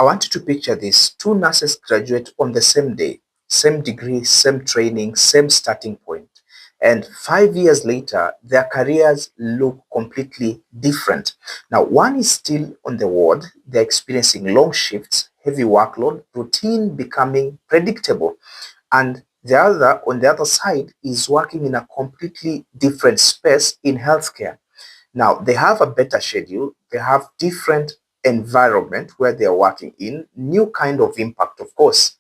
I want you to picture this. Two nurses graduate on the same day, same degree, same training, same starting point. And 5 years later, their careers look completely different. Now, one is still on the ward, they're experiencing long shifts, heavy workload, routine becoming predictable. And the other, on the other side, is working in a completely different space in healthcare. Now, they have a better schedule, they have different environment where they're working in, new kind of impact, of course.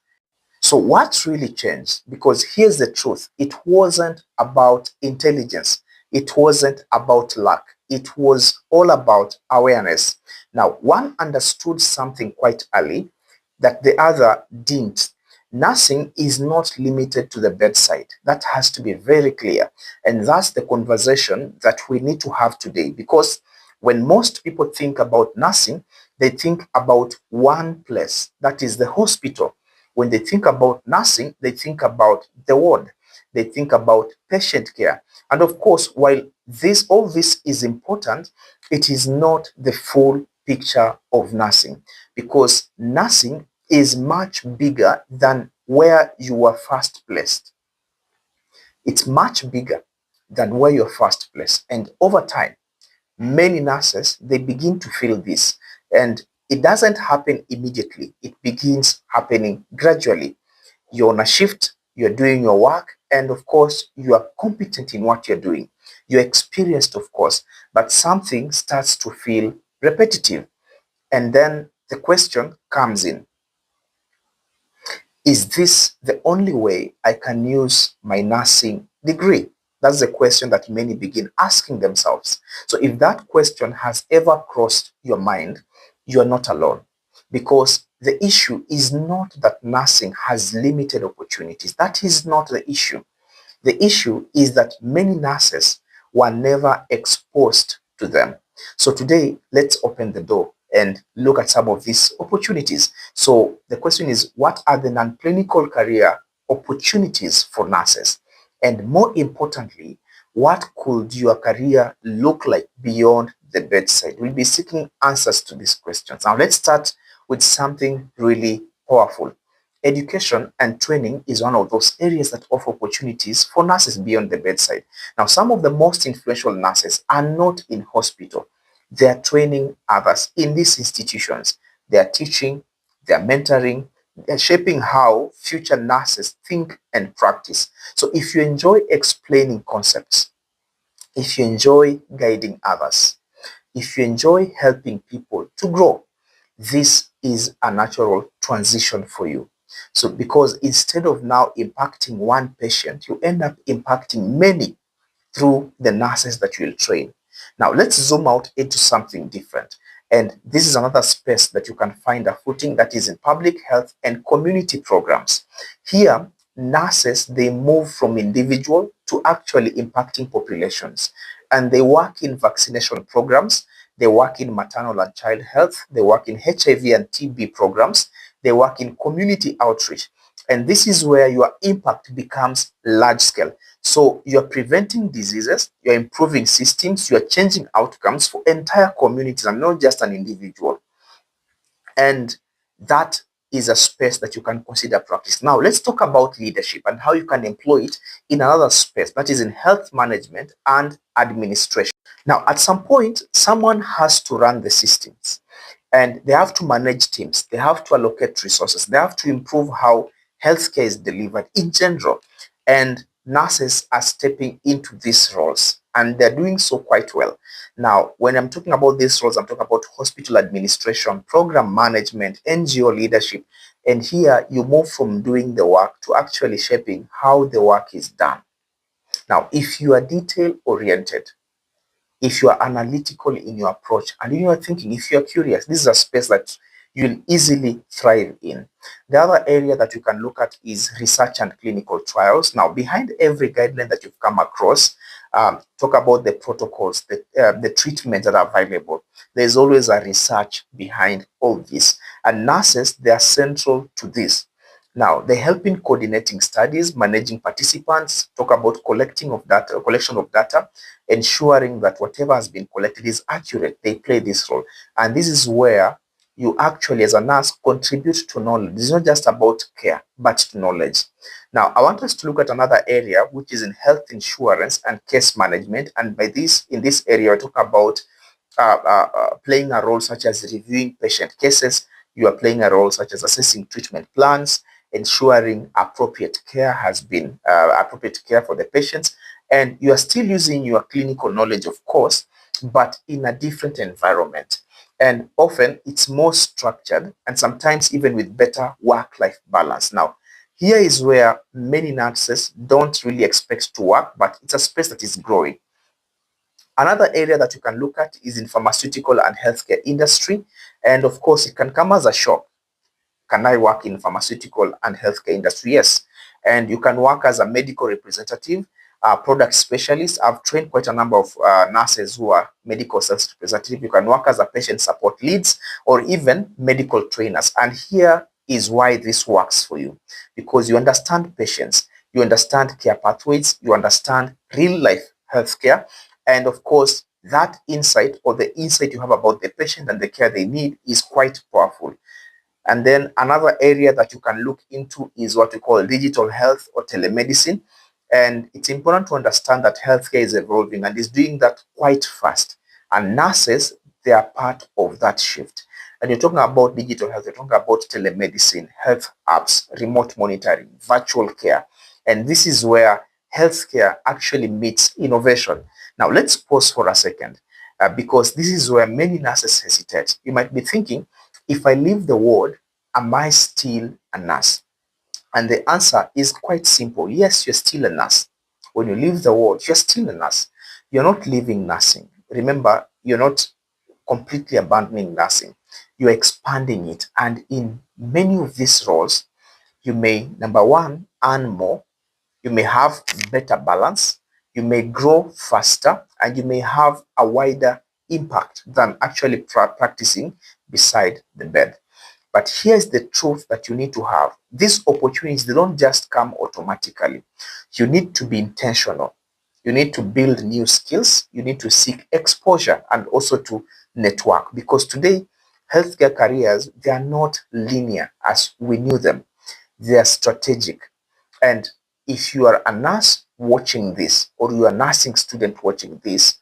So what's really changed? Because here's the truth. It wasn't about intelligence. It wasn't about luck. It was all about awareness. Now, one understood something quite early that the other didn't. Nursing is not limited to the bedside. That has to be very clear. And that's the conversation that we need to have today. Because when most people think about nursing, they think about one place, that is the hospital. When they think about nursing, they think about the ward. They think about patient care. And of course, while all this is important, it is not the full picture of nursing, because nursing is much bigger than where you were first placed. It's much bigger than where you're first placed. And over time, many nurses, they begin to feel this. And it doesn't happen immediately. It begins happening gradually. You're on a shift, you're doing your work, and of course, you are competent in what you're doing. You're experienced, of course, but something starts to feel repetitive. And then the question comes in: is this the only way I can use my nursing degree? That's the question that many begin asking themselves. So if that question has ever crossed your mind, you are not alone, because the issue is not that nursing has limited opportunities. That is not the issue. The issue is that many nurses were never exposed to them. So today, let's open the door and look at some of these opportunities. So the question is, what are the non-clinical career opportunities for nurses? And more importantly, what could your career look like beyond the bedside? We'll be seeking answers to these questions. Now, let's start with something really powerful. Education and training is one of those areas that offer opportunities for nurses beyond the bedside. Now, some of the most influential nurses are not in hospital. They are training others in these institutions. They are teaching, they are mentoring, they are shaping how future nurses think and practice. So if you enjoy explaining concepts, if you enjoy guiding others, if you enjoy helping people to grow, this is a natural transition for you. So because instead of now impacting one patient, you end up impacting many through the nurses that you will train. Now let's zoom out into something different. And this is another space that you can find a footing, that is in public health and community programs. Here, nurses, they move from individual to actually impacting populations. And they work in vaccination programs, they work in maternal and child health, they work in HIV and TB programs, they work in community outreach. And this is where your impact becomes large scale. So you're preventing diseases, you're improving systems, you're changing outcomes for entire communities and not just an individual. And that is a space that you can consider practice. Now, let's talk about leadership and how you can employ it in another space, that is in health management and administration. Now, at some point, someone has to run the systems, and they have to manage teams, they have to allocate resources, they have to improve how healthcare is delivered in general. And nurses are stepping into these roles, and they're doing so quite well. Now, when I'm talking about these roles, I'm talking about hospital administration, program management, NGO leadership. And here you move from doing the work to actually shaping how the work is done. Now, if you are detail oriented, if you are analytical in your approach and in your thinking, if you're curious, this is a space that you'll easily thrive in. The other area that you can look at is research and clinical trials. Now, behind every guideline that you've come across, talk about the protocols, the treatments that are available. There's always a research behind all this. And nurses, they are central to this. Now, they help in coordinating studies, managing participants, talk about collection of data, ensuring that whatever has been collected is accurate. They play this role. And this is where you actually, as a nurse, contribute to knowledge. It's not just about care, but to knowledge. Now, I want us to look at another area, which is in health insurance and case management. And by this, in this area, I talk about playing a role such as reviewing patient cases. You are playing a role such as assessing treatment plans, ensuring appropriate care has been appropriate care for the patients, and you are still using your clinical knowledge, of course, but in a different environment. And often it's more structured and sometimes even with better work-life balance. Now, here is where many nurses don't really expect to work, but it's a space that is growing. Another area that you can look at is in pharmaceutical and healthcare industry. And of course, it can come as a shock. Can I work in pharmaceutical and healthcare industry? Yes. And you can work as a medical representative, product specialist. I've trained quite a number of nurses who are medical sales representative. You can work as a patient support leads or even medical trainers. And here is why this works for you, because you understand patients, you understand care pathways, you understand real life healthcare. And of course, that insight or the insight you have about the patient and the care they need is quite powerful. And then another area that you can look into is what we call digital health or telemedicine. And it's important to understand that healthcare is evolving and is doing that quite fast. And nurses, they are part of that shift. And you're talking about digital health, you're talking about telemedicine, health apps, remote monitoring, virtual care. And this is where healthcare actually meets innovation. Now, let's pause for a second because this is where many nurses hesitate. You might be thinking, if I leave the ward, am I still a nurse? And the answer is quite simple. Yes, you're still a nurse. When you leave the ward, you're still a nurse. You're not leaving nursing. Remember, you're not completely abandoning nursing. You're expanding it. And in many of these roles, you may, number one, earn more. You may have better balance. You may grow faster, and you may have a wider impact than actually practicing beside the bed. But here's the truth that you need to have. These opportunities, they don't just come automatically. You need to be intentional. You need to build new skills. You need to seek exposure and also to network, because today, healthcare careers, they are not linear as we knew them. They are strategic. And if you are a nurse watching this, or you are a nursing student watching this,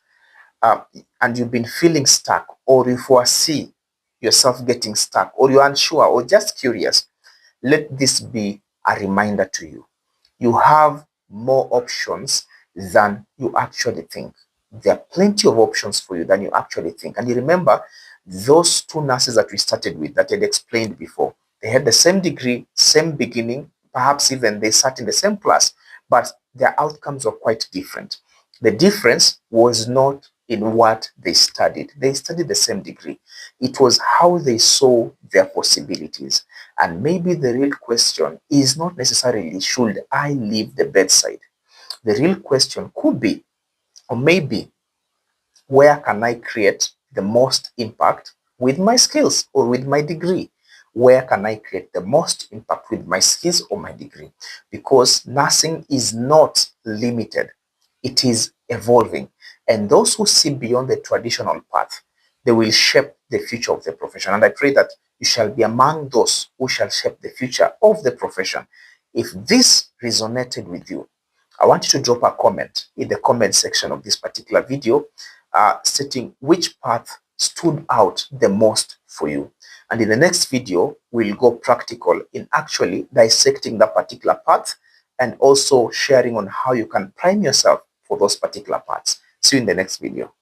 uh, and you've been feeling stuck, or you foresee yourself getting stuck, or you're unsure, or just curious, let this be a reminder to you. You have more options than you actually think. There are plenty of options for you than you actually think. And you remember those two nurses that we started with, that I had explained before, they had the same degree, same beginning, perhaps even they sat in the same class, but their outcomes were quite different. The difference was not in what they studied. They studied the same degree. It was how they saw their possibilities. And maybe the real question is not necessarily, should I leave the bedside? The real question could be, or maybe, where can I create the most impact with my skills or with my degree? Where can I create the most impact with my skills or my degree? Because nursing is not limited. It is evolving. And those who see beyond the traditional path, they will shape the future of the profession. And I pray that you shall be among those who shall shape the future of the profession. If this resonated with you, I want you to drop a comment in the comment section of this particular video, stating which path stood out the most for you. And in the next video, we'll go practical in actually dissecting that particular path and also sharing on how you can prime yourself for those particular paths. See you in the next video.